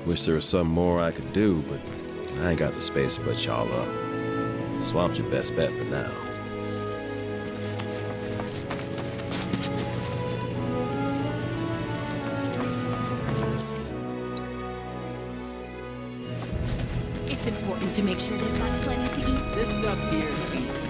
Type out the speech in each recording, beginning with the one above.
Wish there was something more I could do, but I ain't got the space to put y'all up. Swamp's your best bet for now. It's important to make sure they've got plenty to eat. This stuff here beats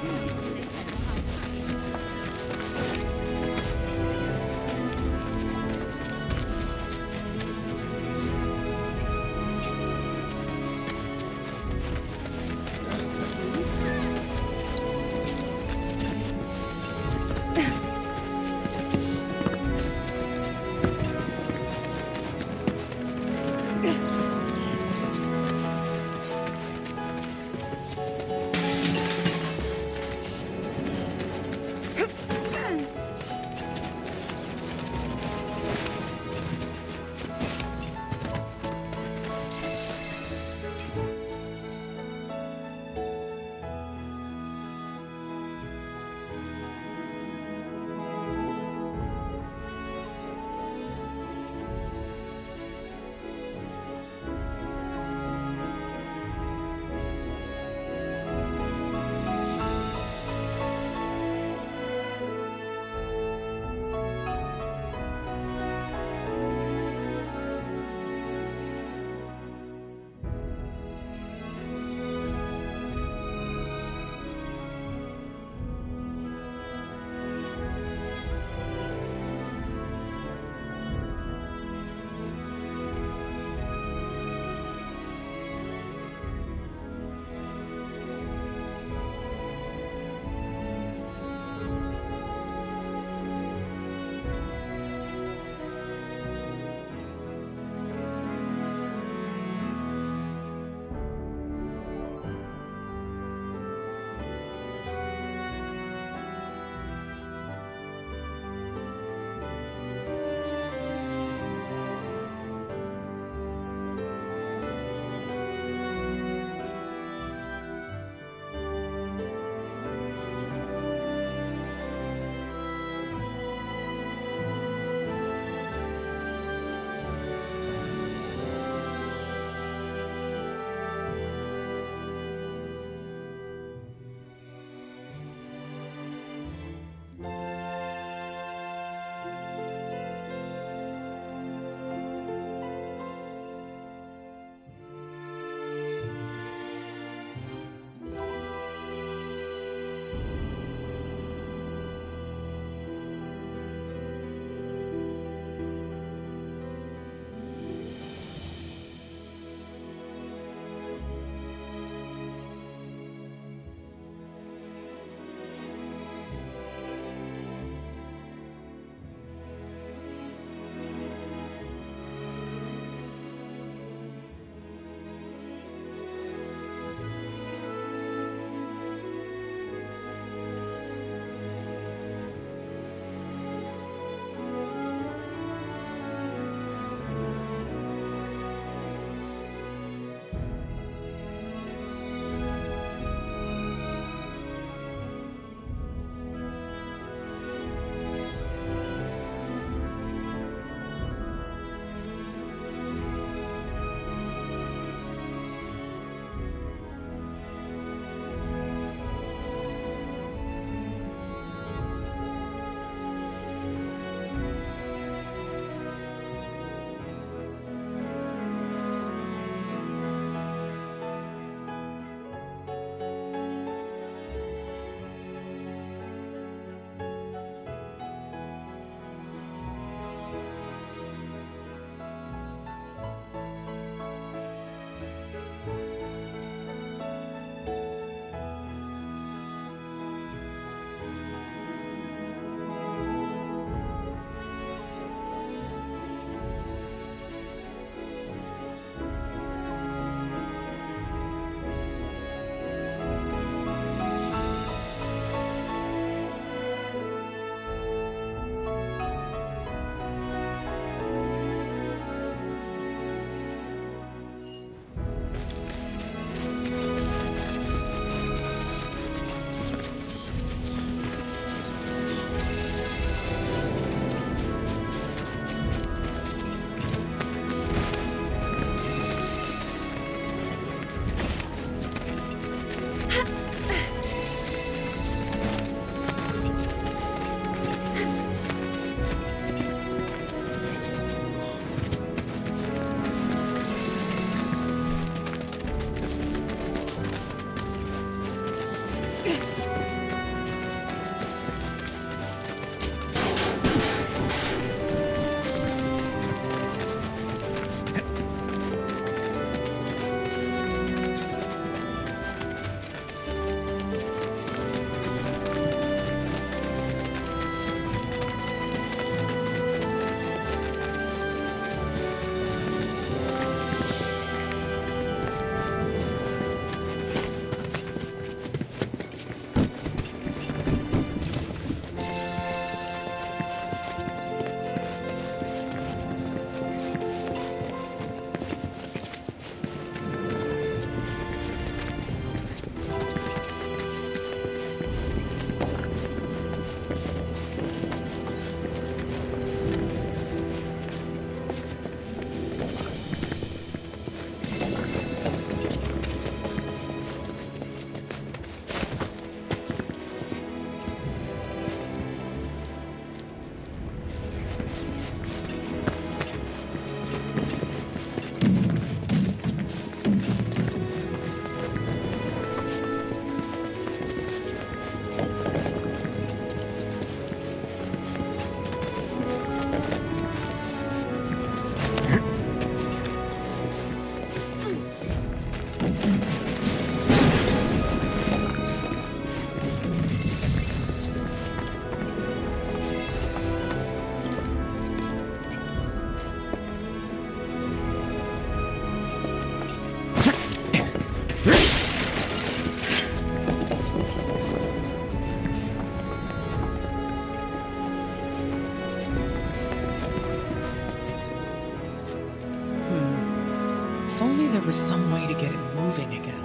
was some way to get it moving again.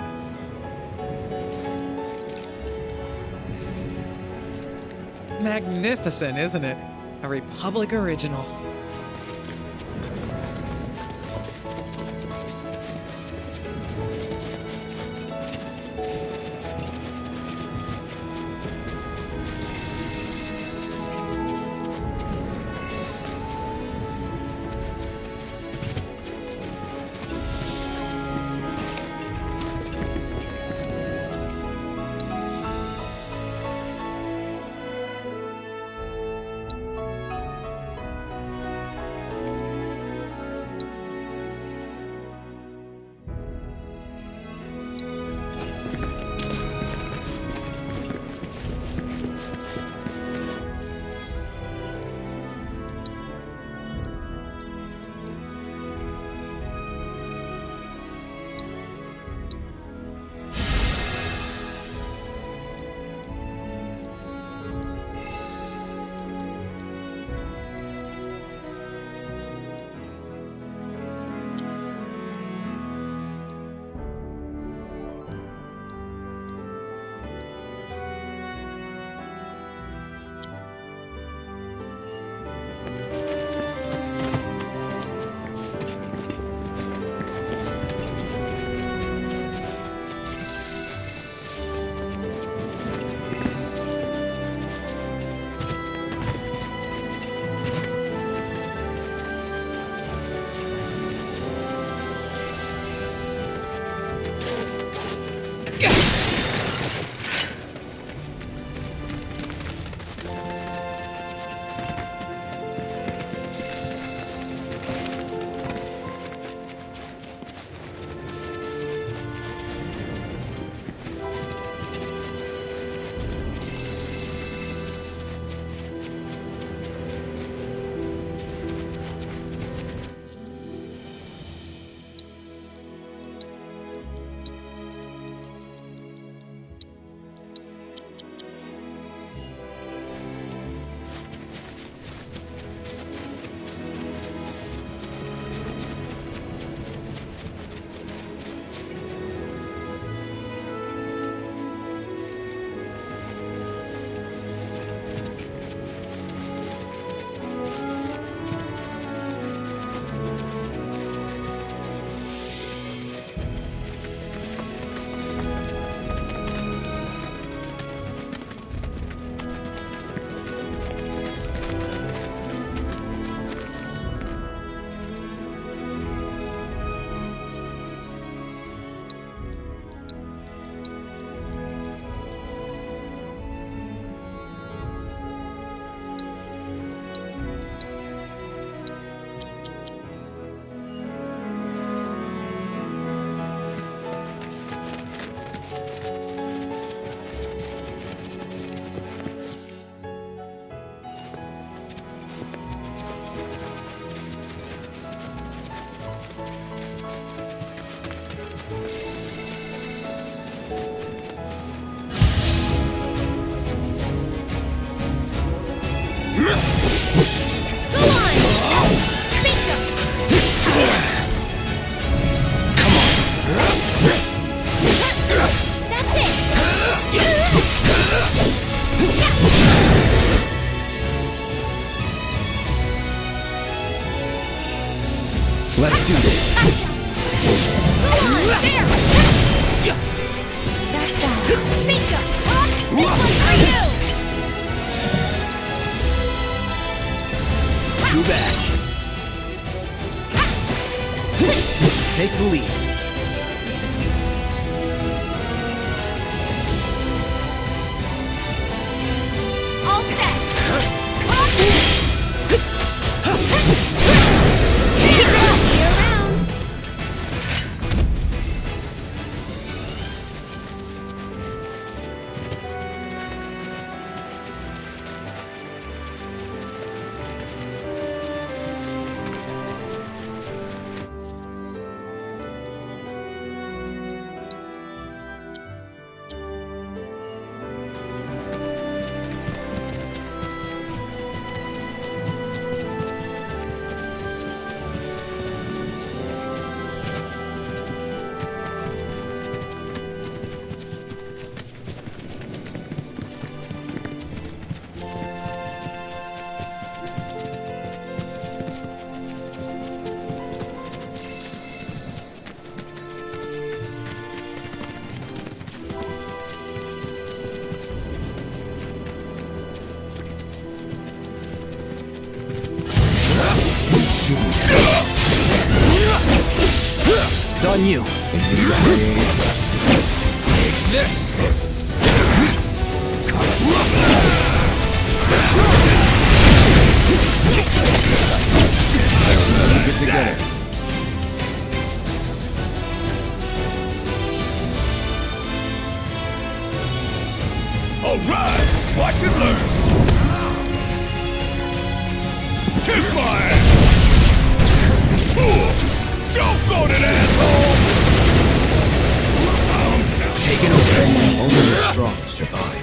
Magnificent, isn't it? A Republic original. Let's do this. Go on, there! That's that. Bingo! This one's for you! Too bad. Take the lead. All set! See you around! It's on you. Take this! Get together. Alright! Watch and learn! Kick my ass! Jump on it, asshole! Taking over. Only the strong survive.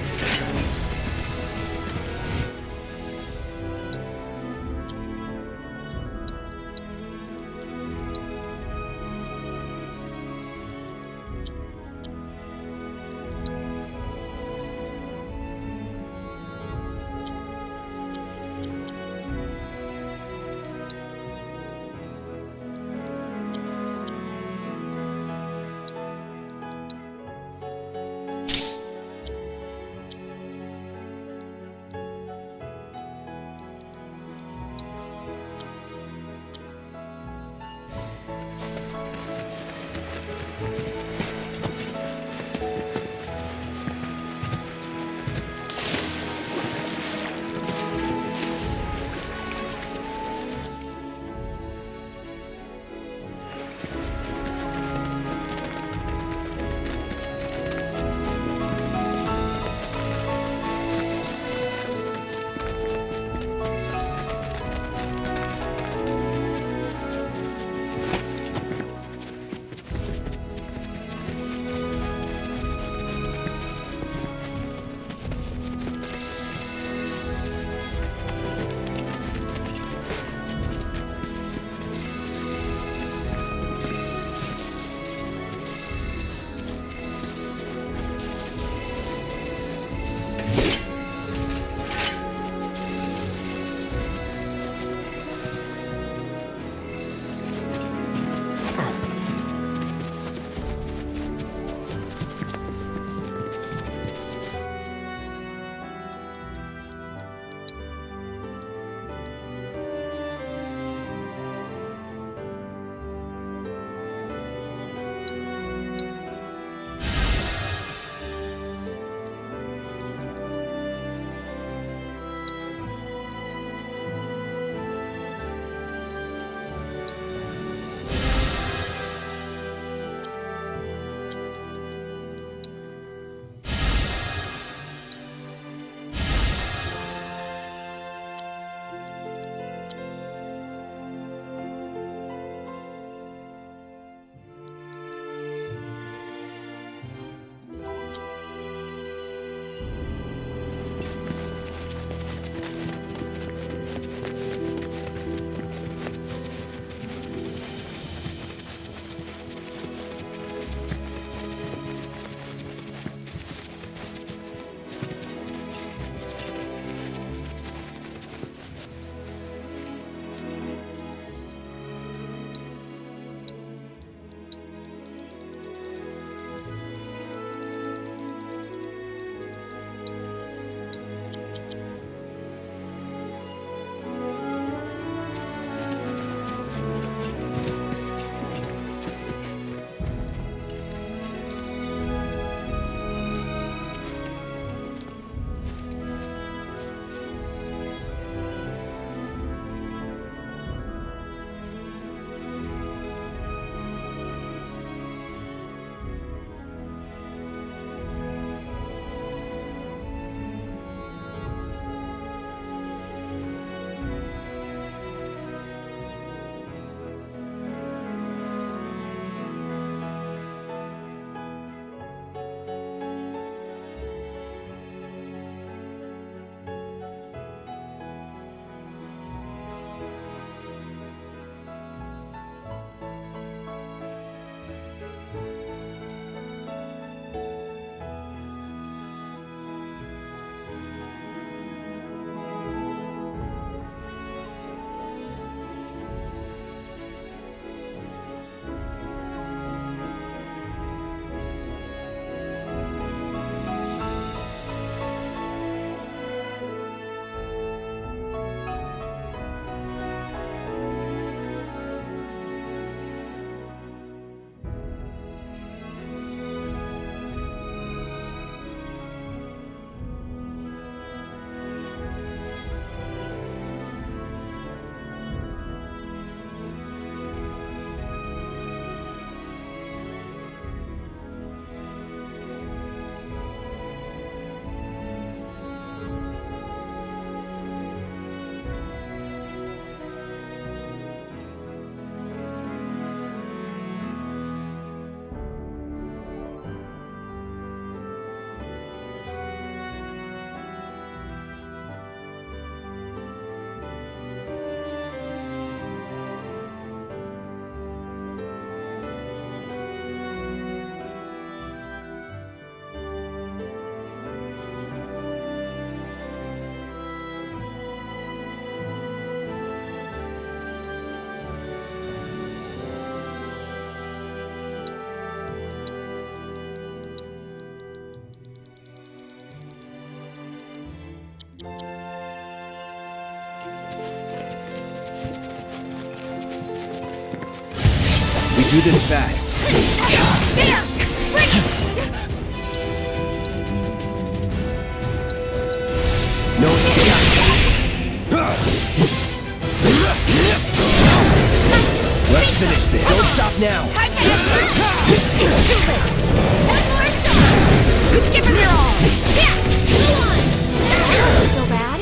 do this fast. There! Bring it! No escape. Let's finish this. Don't stop now. Time to end this! Stupid! One more shot! Give him your all! Yeah! Go on! That wasn't so bad.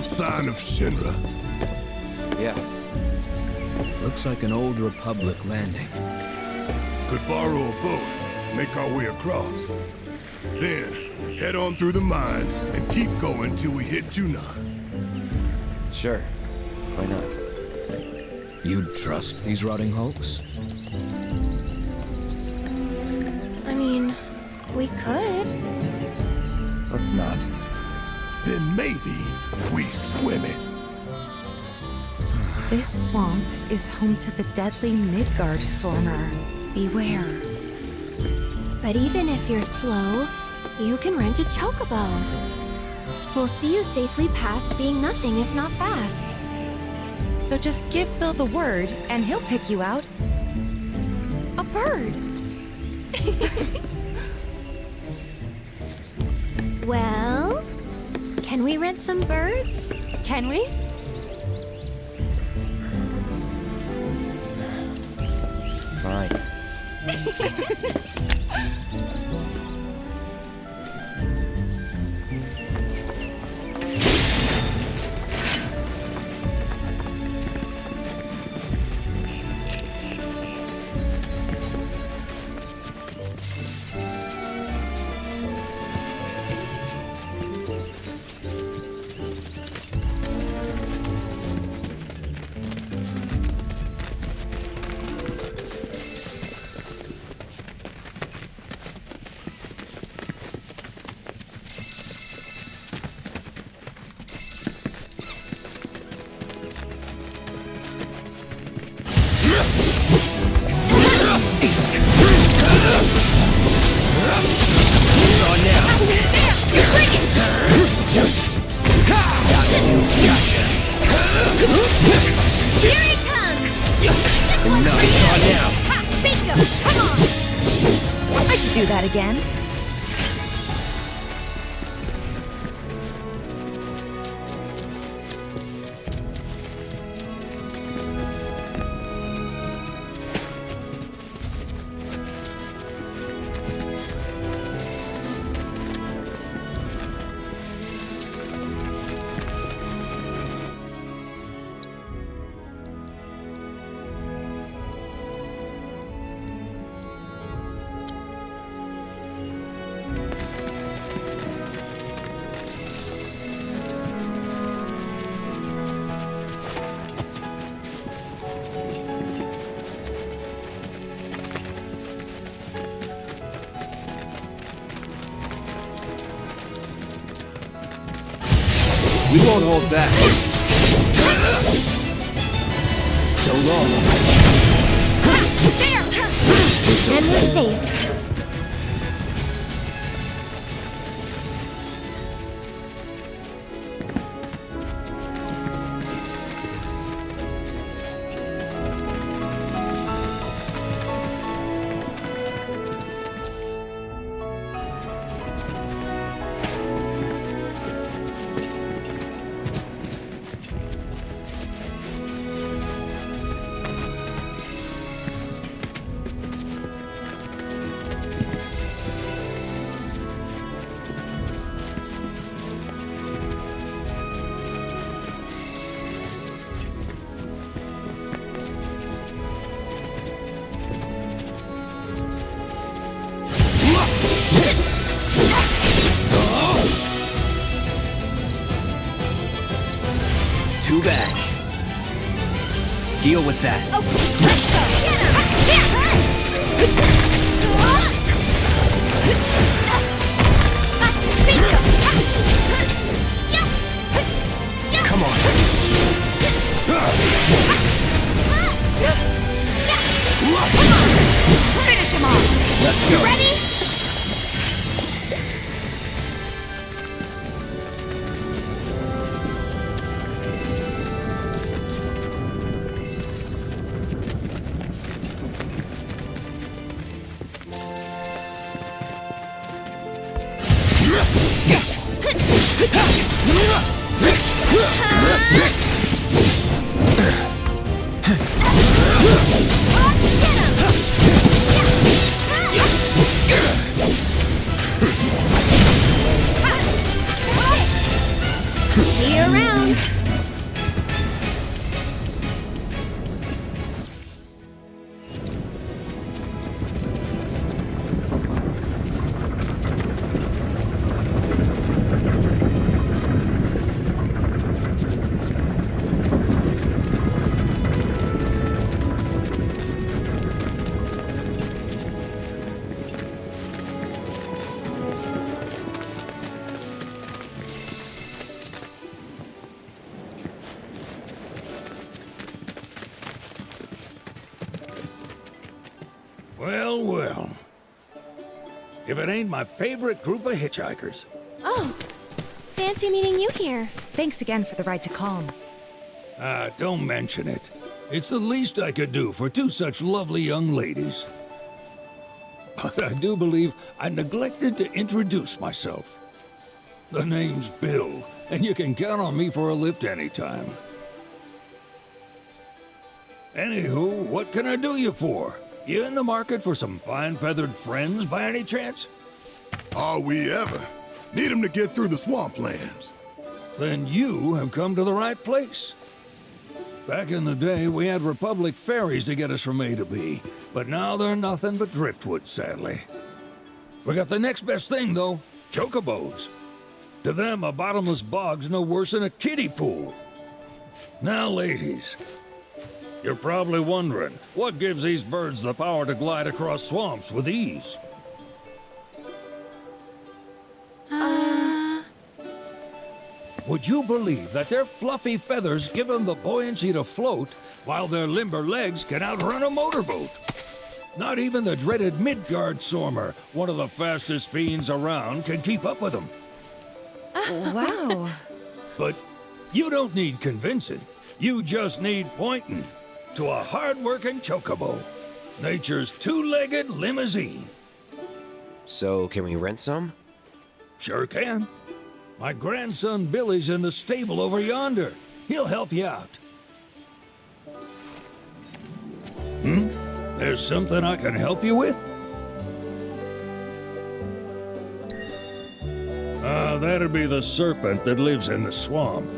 No sign of Shinra. Yeah. Looks like an old Republic landing. Could borrow a boat, make our way across. Then, head on through the mines and keep going till we hit Junon. Sure. Why not? You'd trust these rotting hulks? I mean, we could. Let's not. Then maybe we swim it. This swamp is home to the deadly Midgard Swarmer. Beware. But even if you're slow, you can rent a chocobo. We'll see you safely past being nothing if not fast. So just give Bill the word, and he'll pick you out. A bird! Well, can we rent some birds? Can we? Fine. Here he comes! This one's No, for it's you! on now. Ha! Bingo! Come on! I could do that again. We won't hold back. So long. There! And we're safe. Too bad. Deal with that. Oh, let's go! Come on. Finish him off! Let's go. Ready? Well, well. If it ain't my favorite group of hitchhikers. Oh, fancy meeting you here. Thanks again for the ride to Calm. Don't mention it. It's the least I could do for two such lovely young ladies. But I do believe I neglected to introduce myself. The name's Bill, and you can count on me for a lift anytime. Anywho, what can I do you for? You in the market for some fine-feathered friends by any chance? Are we ever? Need 'em to get through the swamplands. Then you have come to the right place. Back in the day, we had Republic ferries to get us from A to B, but now they're nothing but driftwood, sadly. We got the next best thing, though, chocobos. To them, a bottomless bog's no worse than a kiddie pool. Now, ladies, you're probably wondering, what gives these birds the power to glide across swamps with ease? Would you believe that their fluffy feathers give them the buoyancy to float, while their limber legs can outrun a motorboat? Not even the dreaded Midgard Stormer, one of the fastest fiends around, can keep up with them. Wow. But you don't need convincing. You just need pointing to a hard-working chocobo. Nature's two-legged limousine. So, can we rent some? Sure can. My grandson Billy's in the stable over yonder. He'll help you out. There's something I can help you with? That'd be the serpent that lives in the swamp.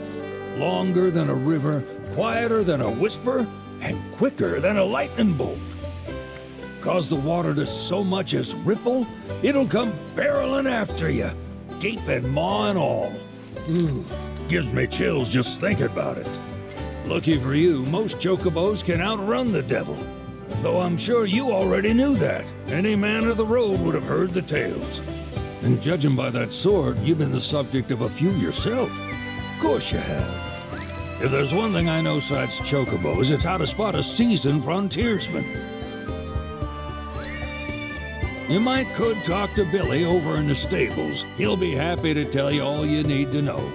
Longer than a river, quieter than a whisper, and quicker than a lightning bolt. Cause the water to so much as ripple, it'll come barreling after you, gaping maw and all. Ooh, gives me chills just thinking about it. Lucky for you, most chocobos can outrun the devil. Though I'm sure you already knew that. Any man of the road would have heard the tales. And judging by that sword, you've been the subject of a few yourself. Of course you have. If there's one thing I know besides chocobos, it's how to spot a seasoned frontiersman. You could talk to Billy over in the stables. He'll be happy to tell you all you need to know.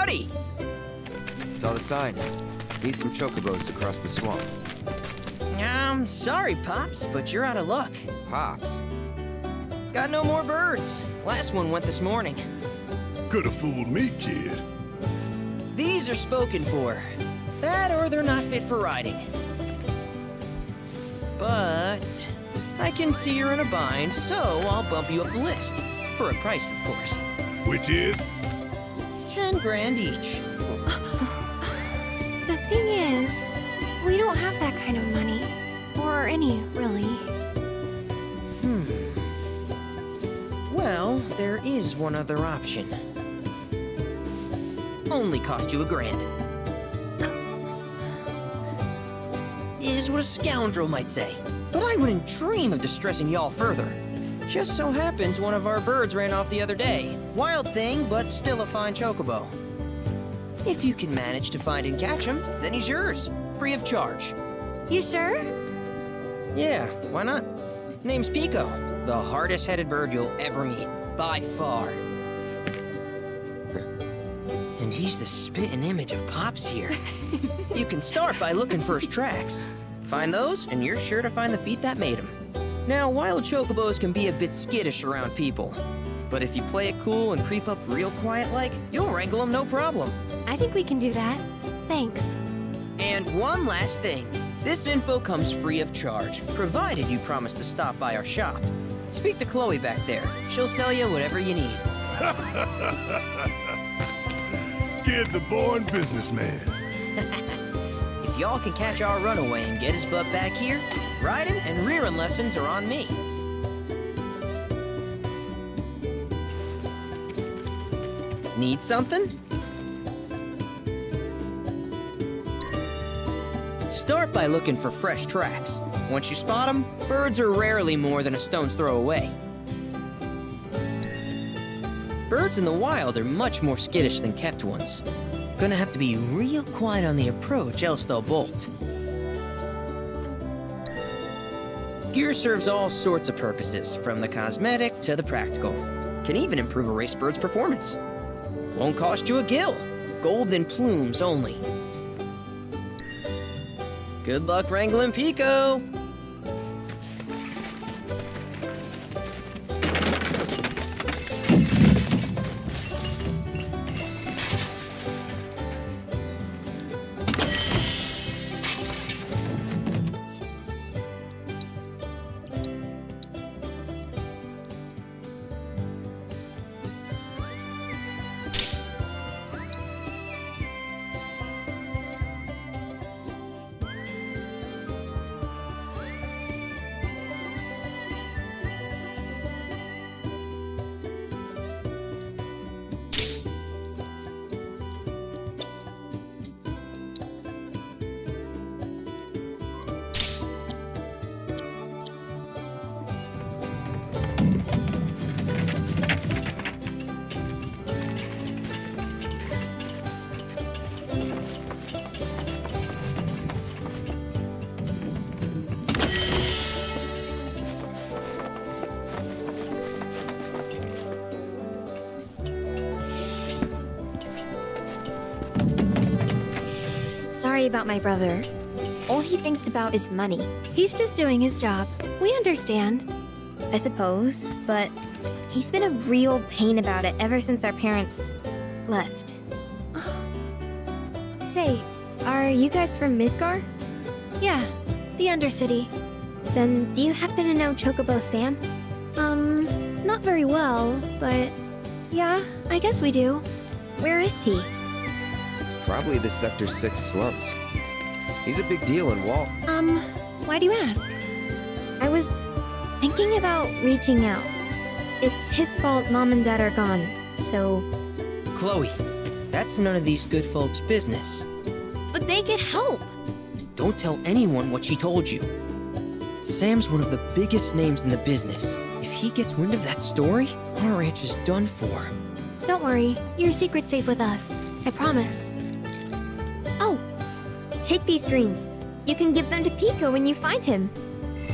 buddy! Saw the sign. Need some chocobos to cross the swamp. Sorry, Pops, but you're out of luck. Pops. Got no more birds. Last one went this morning. Could've fooled me, kid. These are spoken for. That or they're not fit for riding. But I can see you're in a bind, so I'll bump you up the list. For a price, of course. Which is? 10 grand each. The thing is, we don't have that kind of money. Or any, really. Well, there is one other option. Only cost you $1,000. Is what a scoundrel might say. But I wouldn't dream of distressing y'all further. Just so happens one of our birds ran off the other day. Wild thing, but still a fine chocobo. If you can manage to find and catch him, then he's yours. Free of charge. You sure? Yeah, why not? Name's Pico. The hardest-headed bird you'll ever meet. By far. And he's the spitting image of Pops here. You can start by looking for his tracks. Find those, and you're sure to find the feet that made him. Now, wild chocobos can be a bit skittish around people. But if you play it cool and creep up real quiet-like, you'll wrangle them no problem. I think we can do that. Thanks. And one last thing. This info comes free of charge, provided you promise to stop by our shop. Speak to Chloe back there. She'll sell you whatever you need. Kid's a born businessman. If y'all can catch our runaway and get his butt back here, riding and rearing lessons are on me. Need something? Start by looking for fresh tracks. Once you spot them, birds are rarely more than a stone's throw away. Birds in the wild are much more skittish than kept ones. Gonna have to be real quiet on the approach, else they'll bolt. Gear serves all sorts of purposes, from the cosmetic to the practical. Can even improve a race bird's performance. Won't cost you a gill. Golden plumes only. Good luck wrangling Pico! Sorry about my brother. All he thinks about is money. He's just doing his job. We understand. I suppose, but he's been a real pain about it ever since our parents left. Say, are you guys from Midgar? Yeah, the Undercity. Then do you happen to know Chocobo Sam? Not very well, but yeah, I guess we do. Where is he? Probably the Sector 6 slums. He's a big deal in Wall. Why do you ask? I was thinking about reaching out. It's his fault Mom and Dad are gone, so... Chloe, that's none of these good folks' business. But they could help! Don't tell anyone what she told you. Sam's one of the biggest names in the business. If he gets wind of that story, our ranch is done for. Don't worry, your secret's safe with us. I promise. Oh! Take these greens. You can give them to Pico when you find him.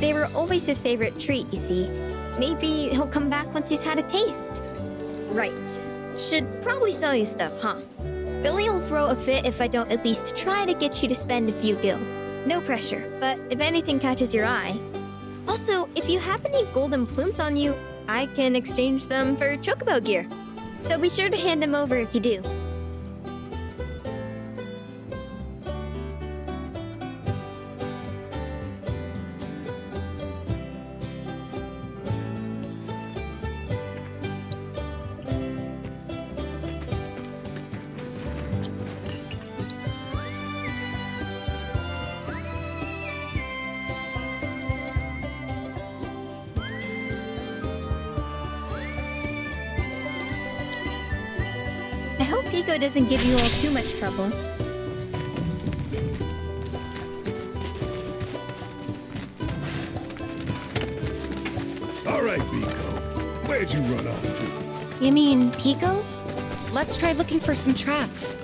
They were always his favorite treat, you see. Maybe he'll come back once he's had a taste. Right. Should probably sell you stuff, huh? Billy will throw a fit if I don't at least try to get you to spend a few gil. No pressure, but if anything catches your eye. Also, if you have any golden plumes on you, I can exchange them for chocobo gear. So be sure to hand them over if you do. I hope Pico doesn't give you all too much trouble. All right, Pico. Where'd you run off to? You mean Pico? Let's try looking for some tracks.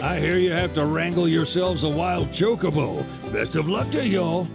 I hear you have to wrangle yourselves a wild chocobo. Best of luck to y'all.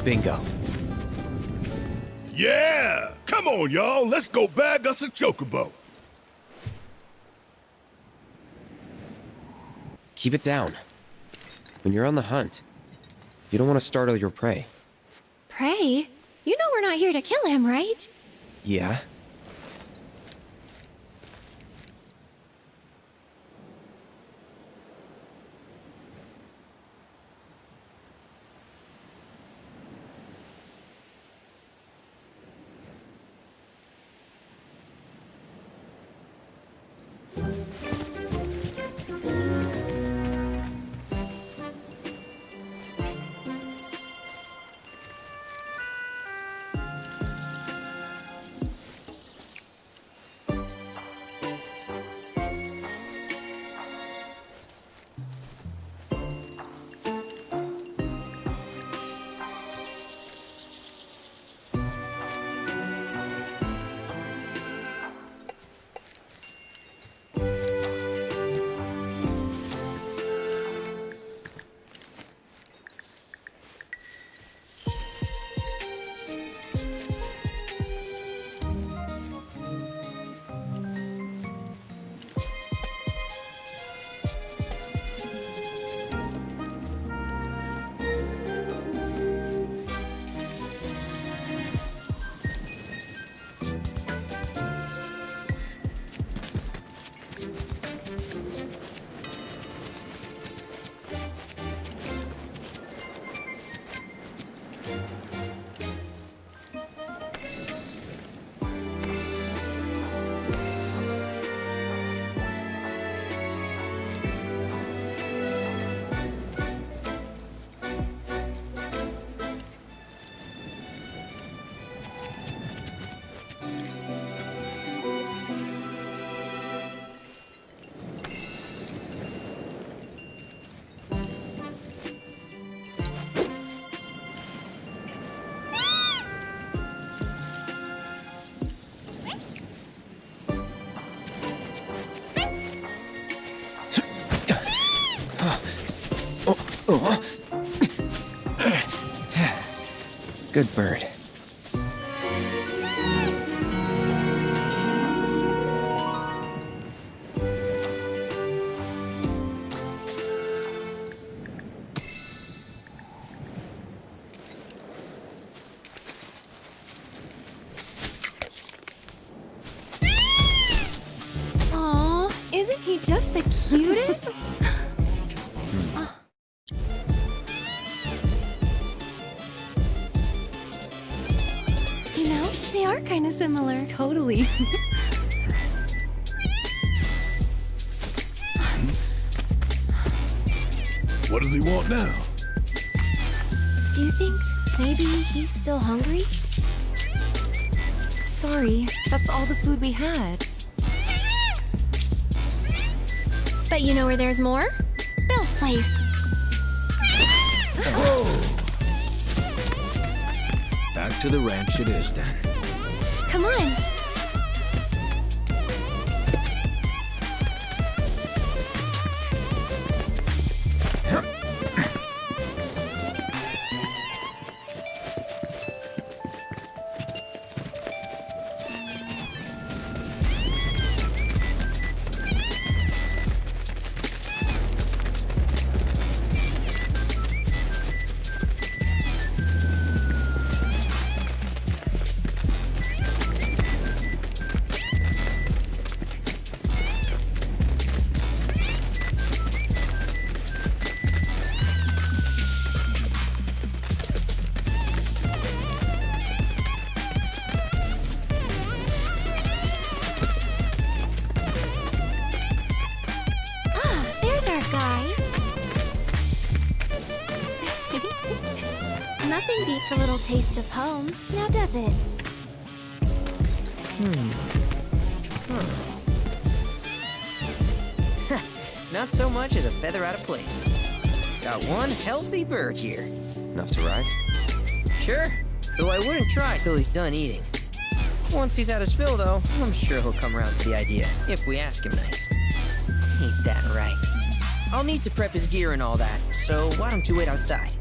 Bingo. Yeah! Come on, y'all. Let's go bag us a chocobo. Keep it down. When you're on the hunt, you don't want to startle your prey. Prey? You know we're not here to kill him, right? Yeah? Good bird. he just the cutest? You know, they are kind of similar. Totally. What does he want now? Do you think maybe he's still hungry? Sorry, that's all the food we had. But you know where there's more? Bill's place. Back to the ranch it is then. Come on. Nothing beats a little taste of home, now does it? Not so much as a feather out of place. Got one healthy bird here. Enough to ride? Sure, though I wouldn't try till he's done eating. Once he's had his fill, though, I'm sure he'll come around to the idea, if we ask him nice. Ain't that right? I'll need to prep his gear and all that, so why don't you wait outside?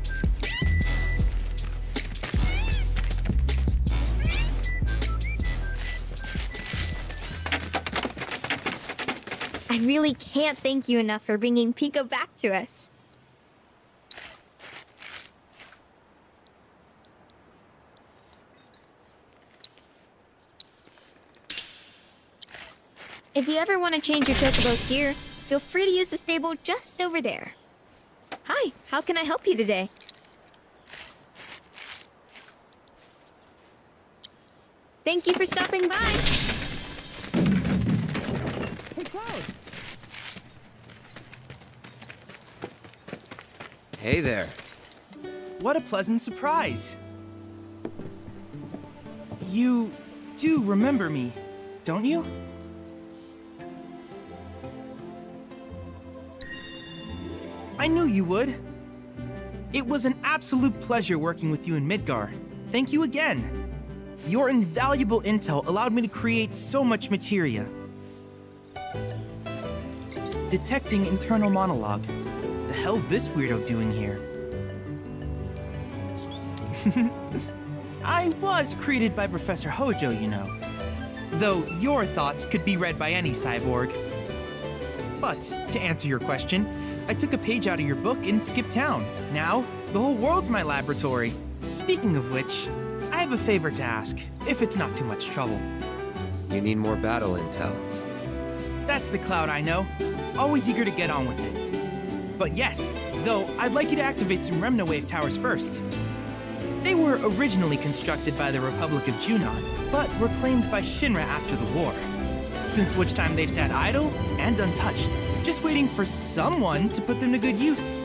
I really can't thank you enough for bringing Pico back to us. If you ever want to change your Chocobo's gear, feel free to use the stable just over there. Hi, how can I help you today? Thank you for stopping by. Hey there. What a pleasant surprise. You do remember me, don't you? I knew you would. It was an absolute pleasure working with you in Midgar. Thank you again. Your invaluable intel allowed me to create so much materia. Detecting internal monologue. The hell's this weirdo doing here? I was created by Professor Hojo, you know. Though your thoughts could be read by any cyborg. But, to answer your question, I took a page out of your book and skipped town. Now, the whole world's my laboratory. Speaking of which, I have a favor to ask, if it's not too much trouble. You need more battle intel. That's the Cloud I know. Always eager to get on with it. But yes, though, I'd like you to activate some Remnawave towers first. They were originally constructed by the Republic of Junon, but were claimed by Shinra after the war. Since which time they've sat idle and untouched, just waiting for someone to put them to good use.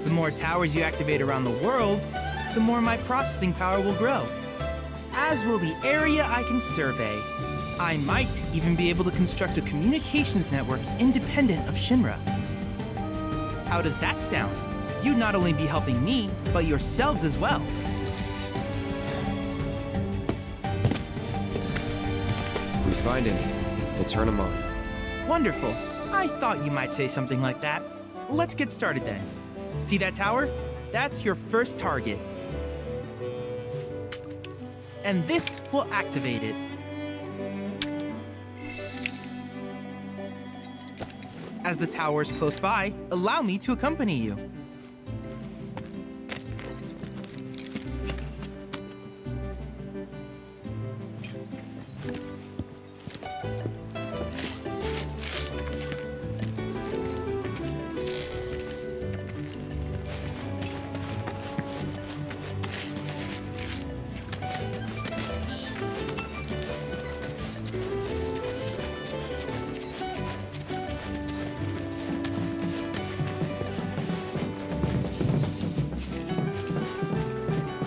The more towers you activate around the world, the more my processing power will grow. As will the area I can survey. I might even be able to construct a communications network independent of Shinra. How does that sound? You'd not only be helping me, but yourselves as well. If we find any, we'll turn them on. Wonderful. I thought you might say something like that. Let's get started then. See that tower? That's your first target. And this will activate it. As the tower is close by, allow me to accompany you.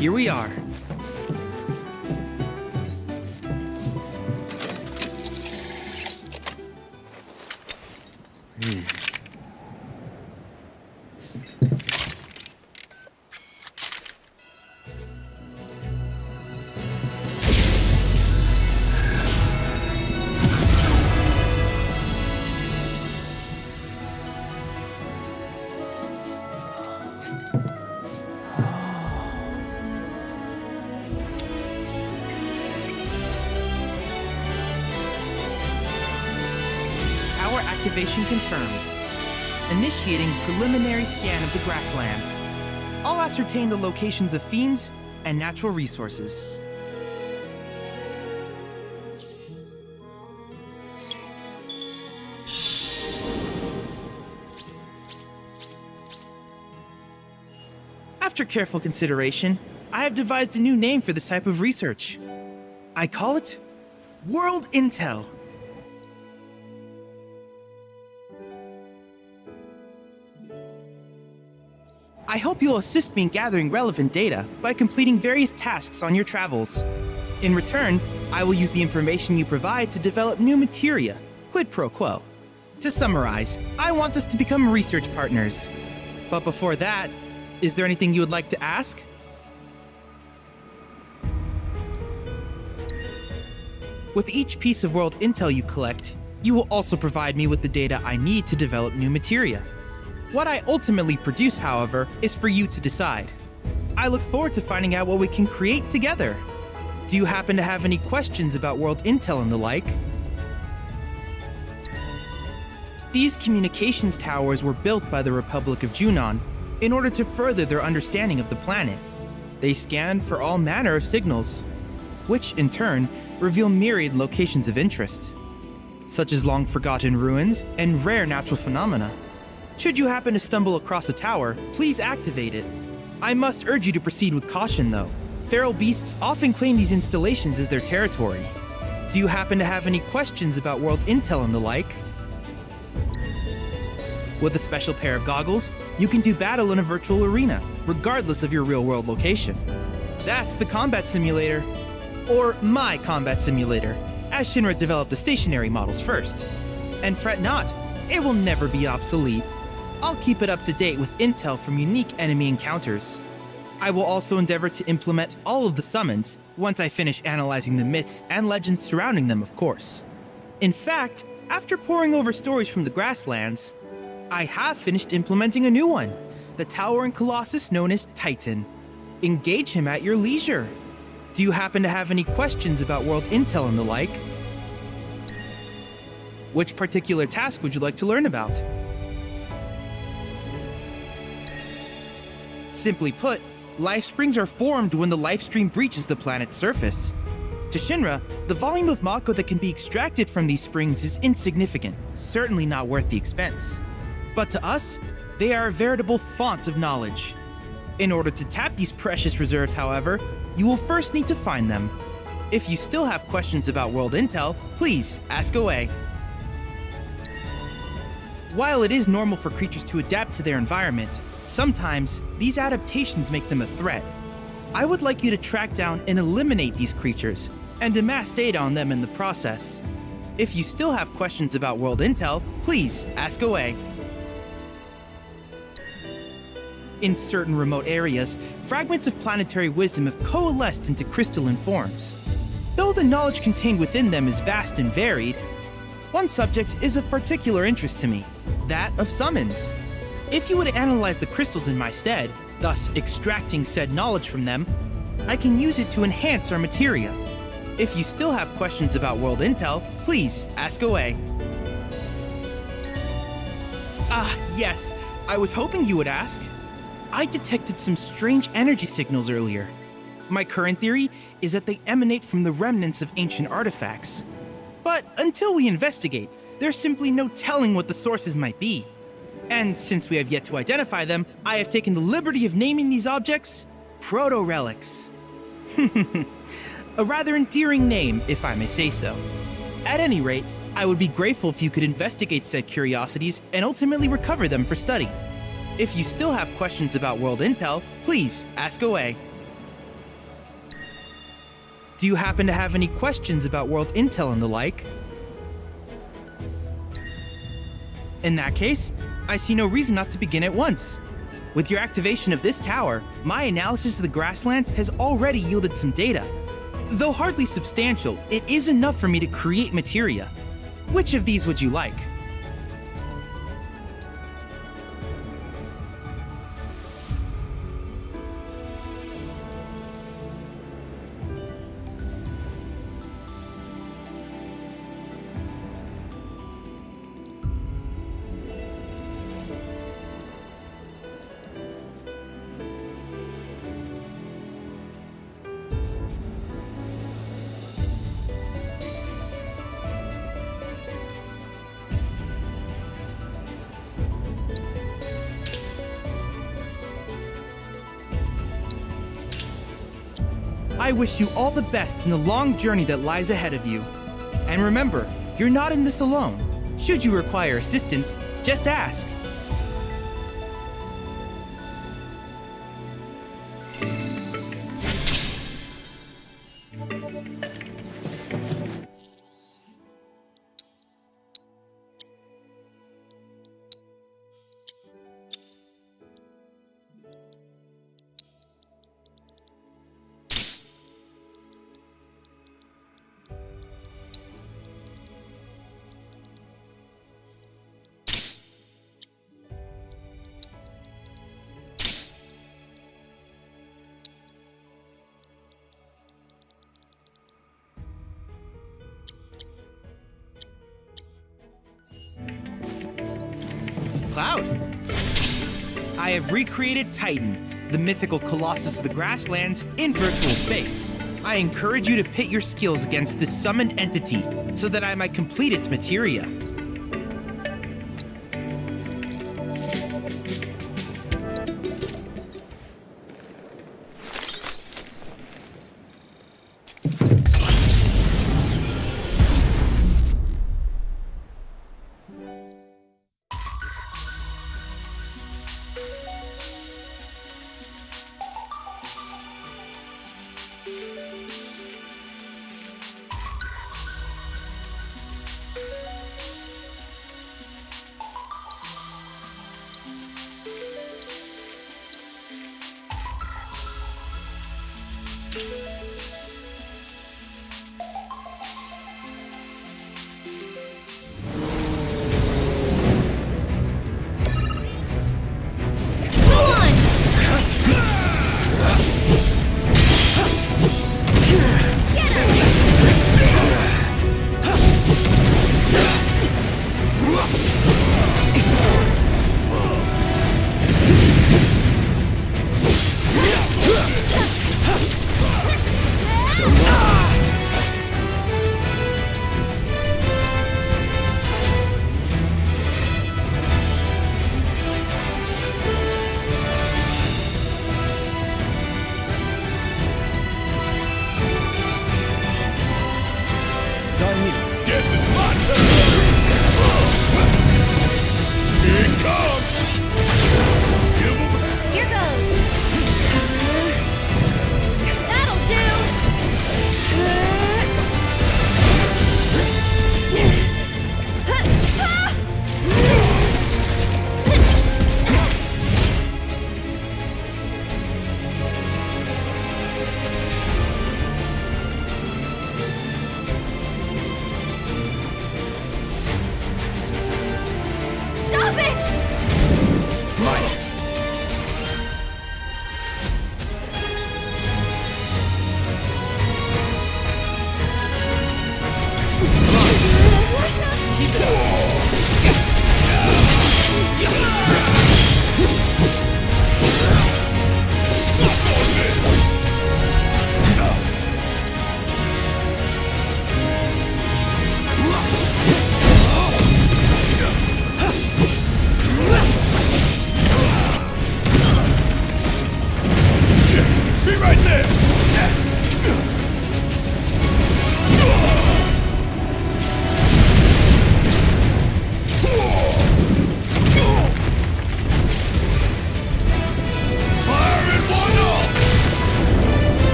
here we are. Tower activation confirmed. Initiating preliminary scan of the grasslands. I'll ascertain the locations of fiends and natural resources. After careful consideration, I have devised a new name for this type of research. I call it World Intel. I hope you'll assist me in gathering relevant data by completing various tasks on your travels. In return, I will use the information you provide to develop new materia, quid pro quo. To summarize, I want us to become research partners. But before that, is there anything you would like to ask? With each piece of world intel you collect, you will also provide me with the data I need to develop new materia. What I ultimately produce, however, is for you to decide. I look forward to finding out what we can create together. Do you happen to have any questions about world intel and the like? These communications towers were built by the Republic of Junon in order to further their understanding of the planet. They scan for all manner of signals, which in turn reveal myriad locations of interest, such as long-forgotten ruins and rare natural phenomena. Should you happen to stumble across a tower, please activate it. I must urge you to proceed with caution, though. Feral beasts often claim these installations as their territory. Do you happen to have any questions about world intel and the like? With a special pair of goggles, you can do battle in a virtual arena, regardless of your real-world location. That's the combat simulator. Or my combat simulator, as Shinra developed the stationary models first. And fret not, it will never be obsolete. I'll keep it up to date with intel from unique enemy encounters. I will also endeavor to implement all of the summons once I finish analyzing the myths and legends surrounding them, of course. In fact, after poring over stories from the grasslands, I have finished implementing a new one, the towering colossus known as Titan. Engage him at your leisure. Do you happen to have any questions about world intel and the like? Which particular task would you like to learn about? Simply put, life springs are formed when the life stream breaches the planet's surface. To Shinra, the volume of Mako that can be extracted from these springs is insignificant, certainly not worth the expense. But to us, they are a veritable font of knowledge. In order to tap these precious reserves, however, you will first need to find them. If you still have questions about world intel, please ask away. While it is normal for creatures to adapt to their environment, sometimes these adaptations make them a threat. I would like you to track down and eliminate these creatures, and amass data on them in the process. If you still have questions about world intel, please ask away. In certain remote areas, fragments of planetary wisdom have coalesced into crystalline forms. Though the knowledge contained within them is vast and varied, one subject is of particular interest to me, that of summons. If you would analyze the crystals in my stead, thus extracting said knowledge from them, I can use it to enhance our materia. If you still have questions about world intel, please ask away. Ah, yes, I was hoping you would ask. I detected some strange energy signals earlier. My current theory is that they emanate from the remnants of ancient artifacts. But until we investigate, there's simply no telling what the sources might be. And since we have yet to identify them, I have taken the liberty of naming these objects proto-relics. A rather endearing name, if I may say so. At any rate, I would be grateful if you could investigate said curiosities and ultimately recover them for study. If you still have questions about world intel, please ask away. Do you happen to have any questions about world intel and the like? In that case, I see no reason not to begin at once. With your activation of this tower, my analysis of the grasslands has already yielded some data. Though hardly substantial, it is enough for me to create materia. Which of these would you like? I wish you all the best in the long journey that lies ahead of you. And remember, you're not in this alone. Should you require assistance, just ask. Cloud! I have recreated Titan, the mythical colossus of the grasslands, in virtual space. I encourage you to pit your skills against this summoned entity so that I might complete its materia.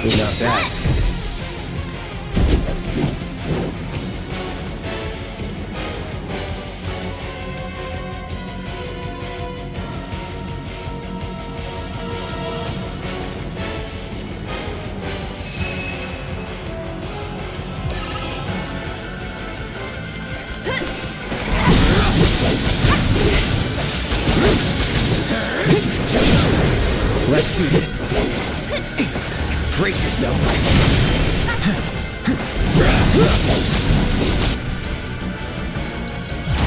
Ooh, not bad. Let's do this. Brace yourself.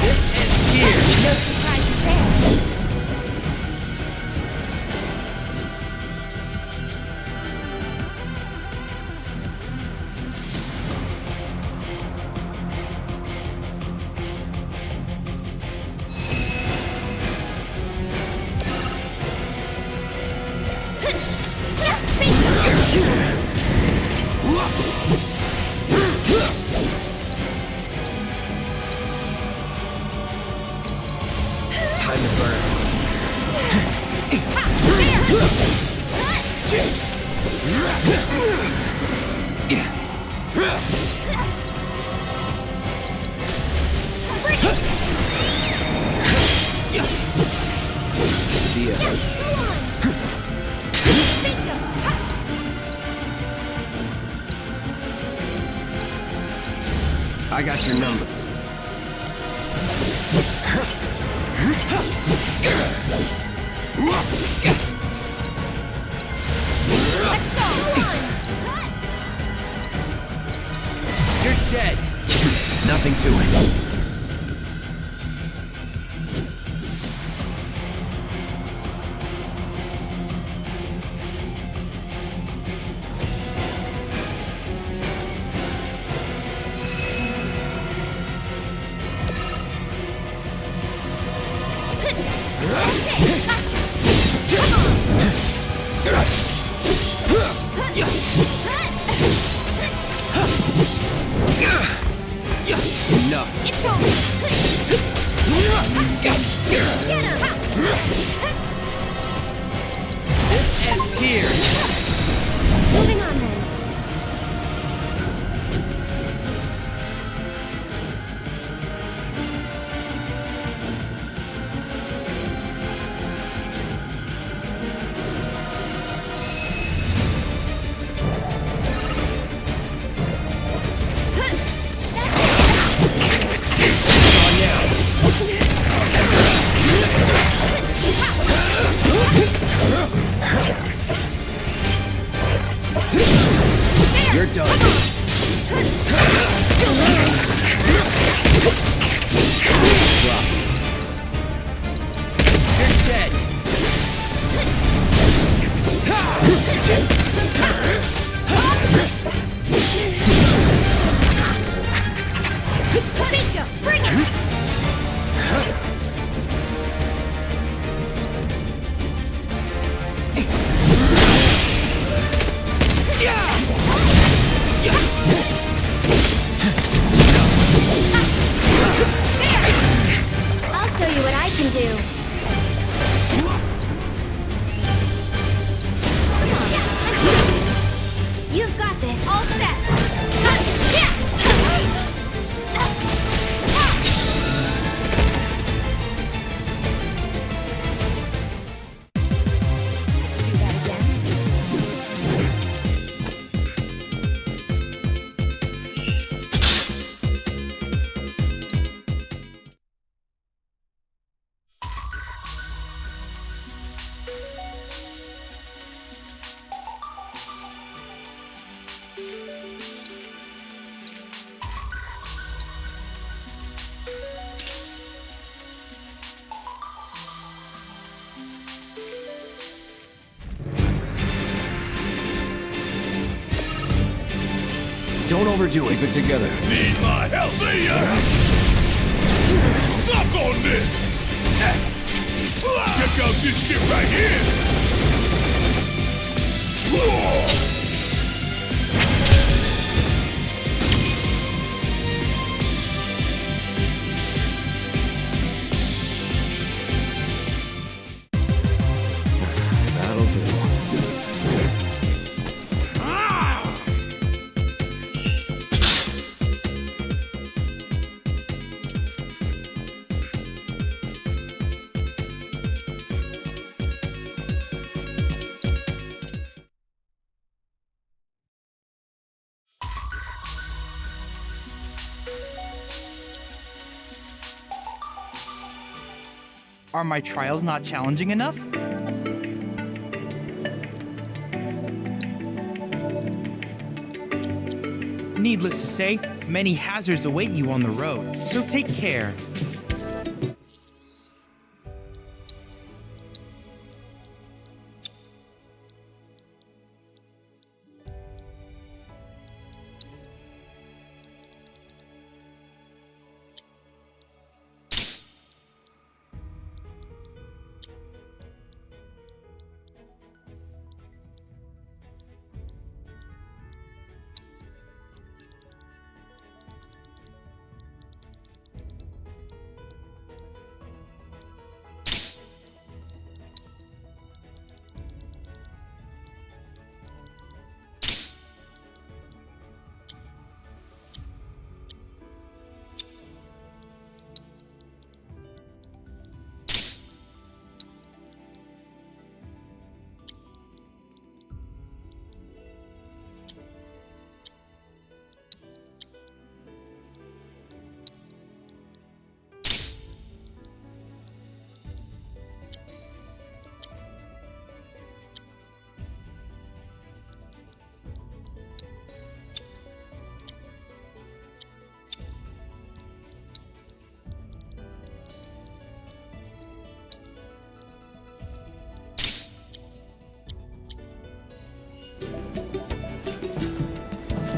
This ends here. No surprises there. Time to burn. See ya. I got your number. You're dead. Nothing to it. Enough. It's over. This ends here. Moving on then. You're done. Drop. You're dead. Bingo! Bring it! I'll show you what I can do. Come on. You've got this. All set. Do that again. Don't overdo it. Keep it together. Need my help. See ya! Suck on this! Check out this shit right here! That'll do. Ah! Are my trials not challenging enough? Needless to say, many hazards await you on the road, so take care.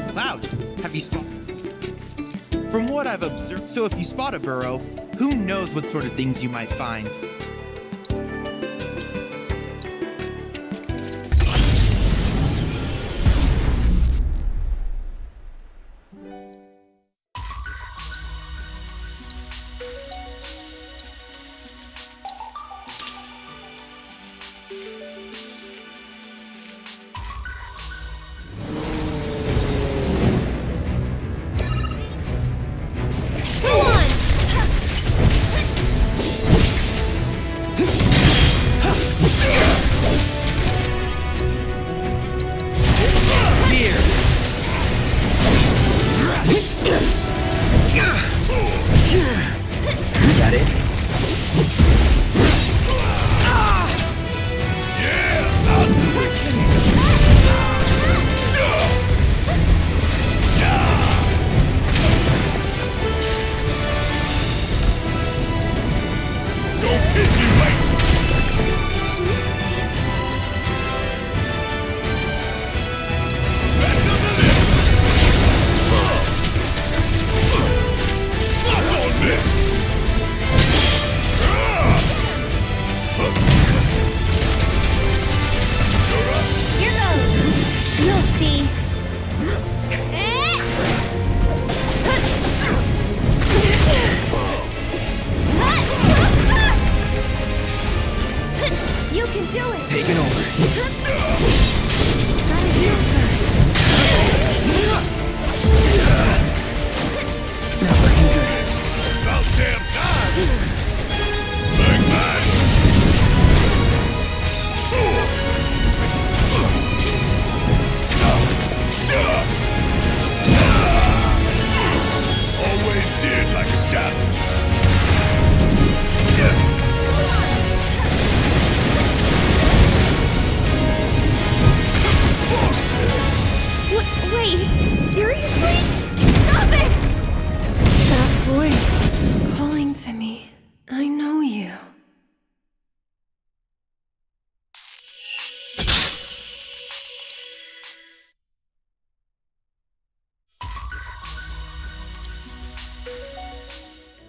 Cloud, have you spotted? From what I've observed, so if you spot a burrow, who knows what sort of things you might find?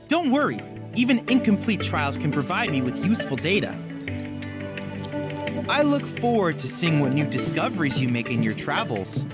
Don't worry, even incomplete trials can provide me with useful data. I look forward to seeing what new discoveries you make in your travels.